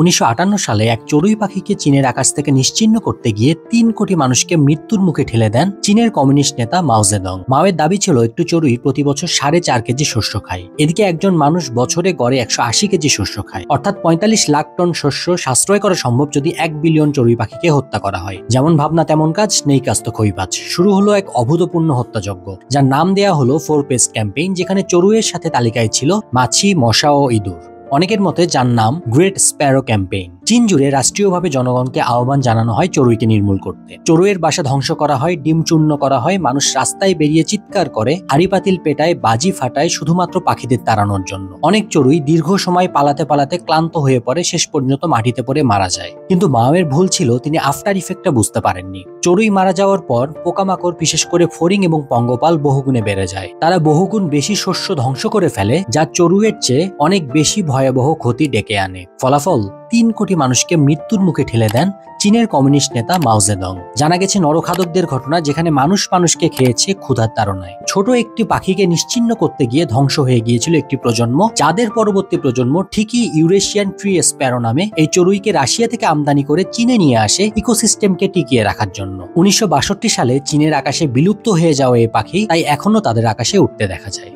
1958 সালে এক চড়ুই পাখিকে চীনের আকাশ থেকে নিশ্চিহ্ন করতে গিয়ে 3 কোটি মানুষকে মৃত্যুর মুখে ঠেলে দেন চীনের কমিউনিস্ট নেতা মাও জেদং। মাওয়ের দাবি ছিল একটু চড়ুই প্রতি বছর 4.5 কেজি শস্য খায়। এদিকে একজন মানুষ বছরে গড়ে 180 কেজি শস্য খায়, অর্থাৎ 45 লাখ টন শস্য সাশ্রয় করা সম্ভব যদি 1 বিলিয়ন চড়ুই পাখিকে হত্যা করা হয়। যেমন ভাবনা তেমন কাজ, নেই কাজ তো খইবাজ। শুরু হলো এক অভূতপূর্ণ হত্যাযজ্ঞ, যার নাম দেয়া হলো 4 পেজ ক্যাম্পেইন, যেখানে চড়ুইয়ের সাথে তালিকায় ছিল মাছি, মশা ও ইঁদুর। অনেকের মতে যার নাম গ্রেট স্প্যারো ক্যাম্পেইন। চীন জুড়ে রাষ্ট্রীয়ভাবে জনগণকে আহ্বান জানানো হয় চড়ুইকে নির্মূল করতে। চড়ুইয়ের বাসা ধ্বংস করা হয়, ডিম চূর্ণ করা হয়, মানুষ রাস্তায় বেরিয়ে চিৎকার করে, হাড়ি পাতিল পেটায়, বাজি ফাটায় শুধুমাত্র পাখিদের তাড়ানোর জন্য। অনেক চড়ুই দীর্ঘ সময় পালাতে পালাতে ক্লান্ত হয়ে পড়ে, শেষ পর্যন্ত মাটিতে পড়ে মারা যায়। কিন্তু মাওয়ের ভুল ছিল, তিনি আফটার ইফেক্টটা বুঝতে পারেননি। চড়ুই মারা যাওয়ার পর পোকামাকড়, বিশেষ করে ফড়িং এবং পঙ্গপাল বহুগুণে বেড়ে যায়। তারা বহুগুণ বেশি শস্য ধ্বংস করে ফেলে, যা চড়ুইয়ের চেয়ে অনেক বেশি ভয়াবহ ক্ষতি ডেকে আনে। ফলাফল, 3 কোটি মানুষকে মৃত্যুর মুখে ঠেলে দেন চীনের কমিউনিস্ট নেতা মাও জেদং। জানা গেছে নরখাদকদের ঘটনা, যেখানে মানুষ মানুষকে খেয়েছে ক্ষুধার তাড়নায়। ছোট একটি পাখিকে নিশ্চিহ্ন করতে গিয়ে ধ্বংস হয়ে গিয়েছিল একটি প্রজন্ম, যাদের পরবর্তী প্রজন্ম ঠিকই ইউরেশিয়ান ট্রি স্প্যারো নামে এই চড়ুইকে রাশিয়া থেকে আমদানি করে চীনে নিয়ে আসে ইকোসিস্টেমকে টিকিয়ে রাখার জন্য। 1962 সালে চীনের আকাশে বিলুপ্ত হয়ে যাওয়া এই পাখি তাই এখনো তাদের আকাশে উঠতে দেখা যায়।